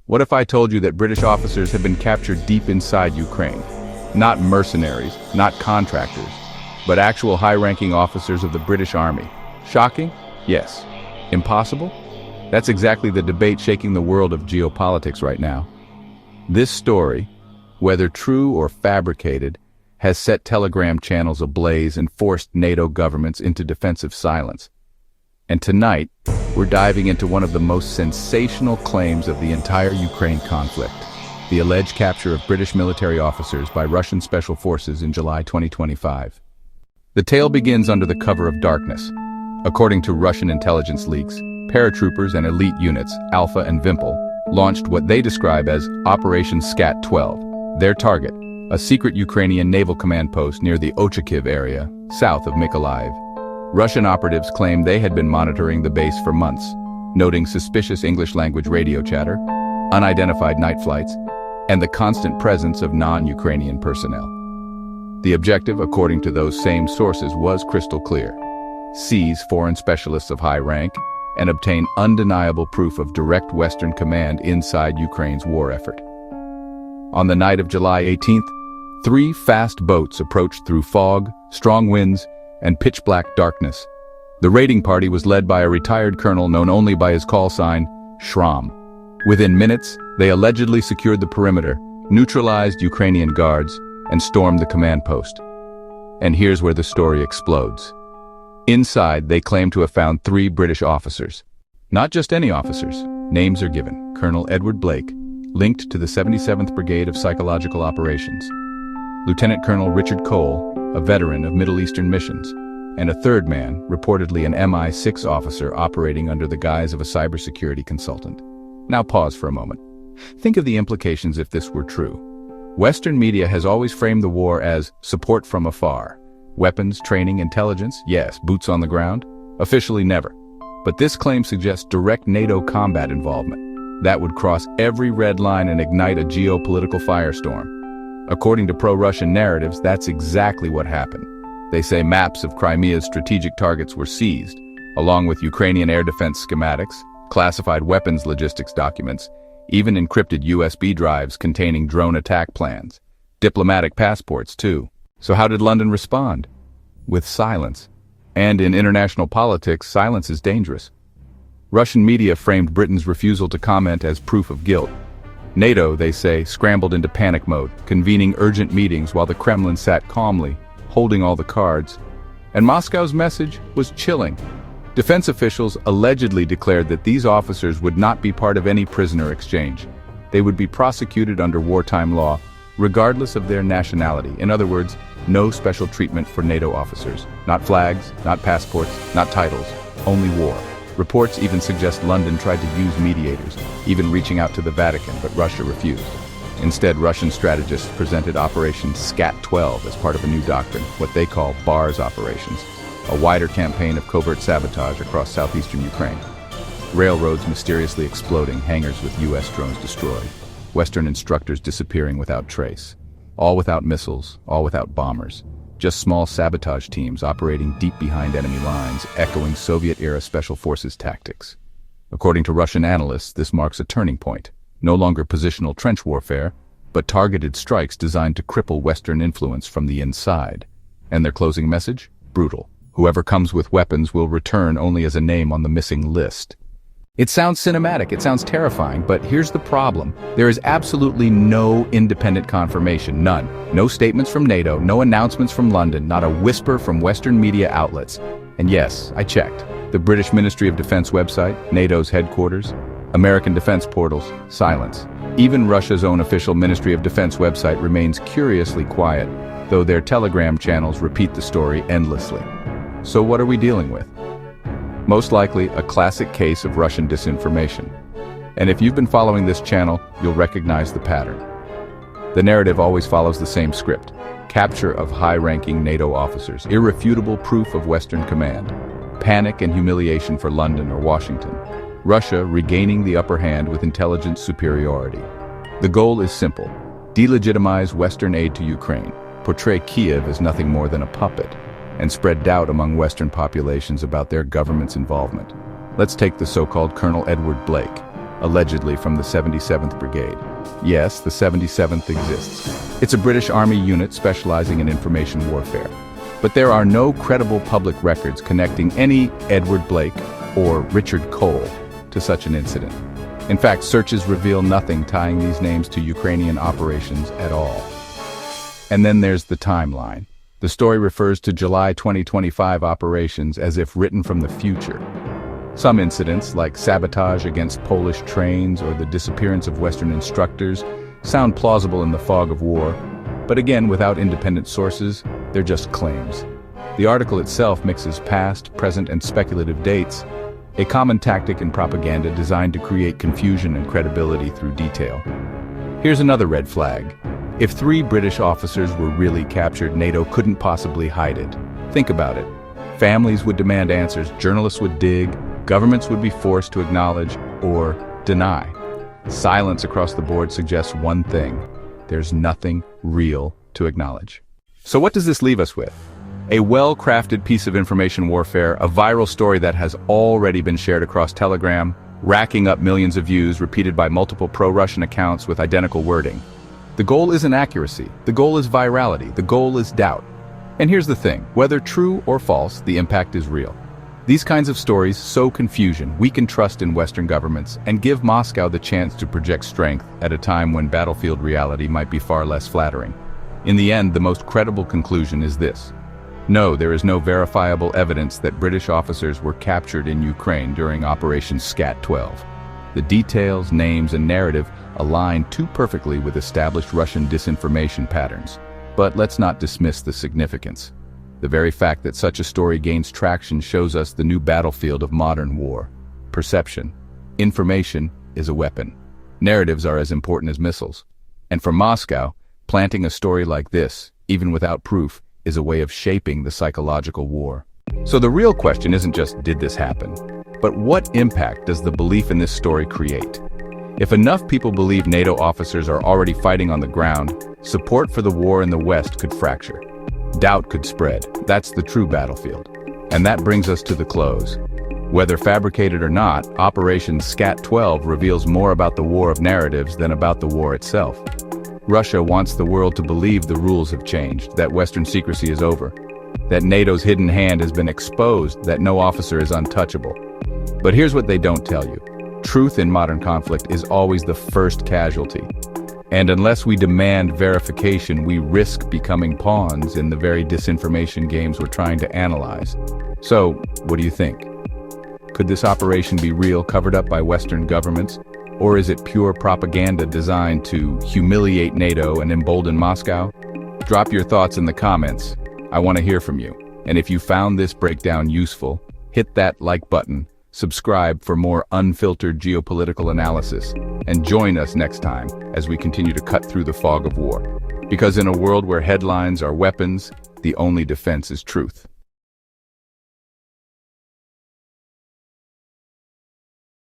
What if I told you that British officers have been captured deep inside Ukraine? Not mercenaries, not contractors, but actual high-ranking officers of the British Army. Shocking? Yes. Impossible? That's exactly the debate shaking the world of geopolitics right now. This story, whether true or fabricated, has set Telegram channels ablaze and forced NATO governments into defensive silence. And tonight, we're diving into one of the most sensational claims of the entire Ukraine conflict, the alleged capture of British military officers by Russian special forces in July 2025. The tale begins under the cover of darkness. According to Russian intelligence leaks, paratroopers and elite units, Alpha and Vimpel, launched what they describe as Operation SCAT-12. Their target, a secret Ukrainian naval command post near the Ochakiv area, south of Mykolaiv. Russian operatives claimed they had been monitoring the base for months, noting suspicious English-language radio chatter, unidentified night flights, and the constant presence of non-Ukrainian personnel. The objective, according to those same sources, was crystal clear: seize foreign specialists of high rank and obtain undeniable proof of direct Western command inside Ukraine's war effort. On the night of July 18th, 3 fast boats approached through fog, strong winds, and pitch-black darkness. The raiding party was led by a retired colonel known only by his call sign, Shram. Within minutes, they allegedly secured the perimeter, neutralized Ukrainian guards, and stormed the command post. And here's where the story explodes. Inside, they claim to have found 3 British officers. Not just any officers. Names are given. Colonel Edward Blake, linked to the 77th Brigade of Psychological Operations. Lieutenant Colonel Richard Cole, a veteran of Middle Eastern missions, and a third man, reportedly an MI6 officer operating under the guise of a cybersecurity consultant. Now pause for a moment. Think of the implications if this were true. Western media has always framed the war as support from afar. Weapons, training, intelligence, yes, boots on the ground. Officially never. But this claim suggests direct NATO combat involvement. That would cross every red line and ignite a geopolitical firestorm. According to pro-Russian narratives, that's exactly what happened. They say maps of Crimea's strategic targets were seized, along with Ukrainian air defense schematics, classified weapons logistics documents, even encrypted USB drives containing drone attack plans. Diplomatic passports, too. So how did London respond? With silence. And in international politics, silence is dangerous. Russian media framed Britain's refusal to comment as proof of guilt. NATO, they say, scrambled into panic mode, convening urgent meetings while the Kremlin sat calmly, holding all the cards. And Moscow's message was chilling. Defense officials allegedly declared that these officers would not be part of any prisoner exchange. They would be prosecuted under wartime law, regardless of their nationality. In other words, no special treatment for NATO officers. Not flags, not passports, not titles, only war. Reports even suggest London tried to use mediators, even reaching out to the Vatican, but Russia refused. Instead, Russian strategists presented Operation SCAT-12 as part of a new doctrine, what they call BARS operations, a wider campaign of covert sabotage across southeastern Ukraine. Railroads mysteriously exploding, hangars with US drones destroyed, Western instructors disappearing without trace. All without missiles, all without bombers. Just small sabotage teams operating deep behind enemy lines, echoing Soviet-era special forces tactics. According to Russian analysts, this marks a turning point. No longer positional trench warfare, but targeted strikes designed to cripple Western influence from the inside. And their closing message? Brutal. Whoever comes with weapons will return only as a name on the missing list. It sounds cinematic, it sounds terrifying, but here's the problem. There is absolutely no independent confirmation, none. No statements from NATO, no announcements from London, not a whisper from Western media outlets. And yes, I checked. The British Ministry of Defense website, NATO's headquarters, American defense portals, silence. Even Russia's own official Ministry of Defense website remains curiously quiet, though their Telegram channels repeat the story endlessly. So what are we dealing with? Most likely a classic case of Russian disinformation. And if you've been following this channel, you'll recognize the pattern. The narrative always follows the same script. Capture of high-ranking NATO officers, irrefutable proof of Western command, panic and humiliation for London or Washington, Russia regaining the upper hand with intelligence superiority. The goal is simple: delegitimize Western aid to Ukraine, portray Kiev as nothing more than a puppet, and spread doubt among Western populations about their government's involvement. Let's take the so-called Colonel Edward Blake, allegedly from the 77th Brigade. Yes, the 77th exists. It's a British Army unit specializing in information warfare. But there are no credible public records connecting any Edward Blake or Richard Cole to such an incident. In fact, searches reveal nothing tying these names to Ukrainian operations at all. And then there's the timeline. The story refers to July 2025 operations as if written from the future. Some incidents, like sabotage against Polish trains or the disappearance of Western instructors, sound plausible in the fog of war, but again, without independent sources, they're just claims. The article itself mixes past, present, and speculative dates, a common tactic in propaganda designed to create confusion and credibility through detail. Here's another red flag. If 3 British officers were really captured, NATO couldn't possibly hide it. Think about it. Families would demand answers, journalists would dig, governments would be forced to acknowledge or deny. Silence across the board suggests one thing: there's nothing real to acknowledge. So what does this leave us with? A well-crafted piece of information warfare, a viral story that has already been shared across Telegram, racking up millions of views, repeated by multiple pro-Russian accounts with identical wording. The goal isn't accuracy, the goal is virality, the goal is doubt. And here's the thing, whether true or false, the impact is real. These kinds of stories sow confusion, weaken trust in Western governments, and give Moscow the chance to project strength at a time when battlefield reality might be far less flattering. In the end, the most credible conclusion is this: no, there is no verifiable evidence that British officers were captured in Ukraine during Operation SCAT-12. The details, names, and narrative align too perfectly with established Russian disinformation patterns. But let's not dismiss the significance. The very fact that such a story gains traction shows us the new battlefield of modern war. Perception. Information is a weapon. Narratives are as important as missiles. And for Moscow, planting a story like this, even without proof, is a way of shaping the psychological war. So the real question isn't just, did this happen? But what impact does the belief in this story create? If enough people believe NATO officers are already fighting on the ground, support for the war in the West could fracture. Doubt could spread. That's the true battlefield. And that brings us to the close. Whether fabricated or not, Operation SCAT-12 reveals more about the war of narratives than about the war itself. Russia wants the world to believe the rules have changed, that Western secrecy is over, that NATO's hidden hand has been exposed, that no officer is untouchable. But here's what they don't tell you. Truth in modern conflict is always the first casualty. And unless we demand verification, we risk becoming pawns in the very disinformation games we're trying to analyze. So, what do you think? Could this operation be real, covered up by Western governments? Or is it pure propaganda designed to humiliate NATO and embolden Moscow? Drop your thoughts in the comments. I want to hear from you. And if you found this breakdown useful, hit that like button, subscribe for more unfiltered geopolitical analysis, and join us next time as we continue to cut through the fog of war. Because in a world where headlines are weapons, the only defense is truth.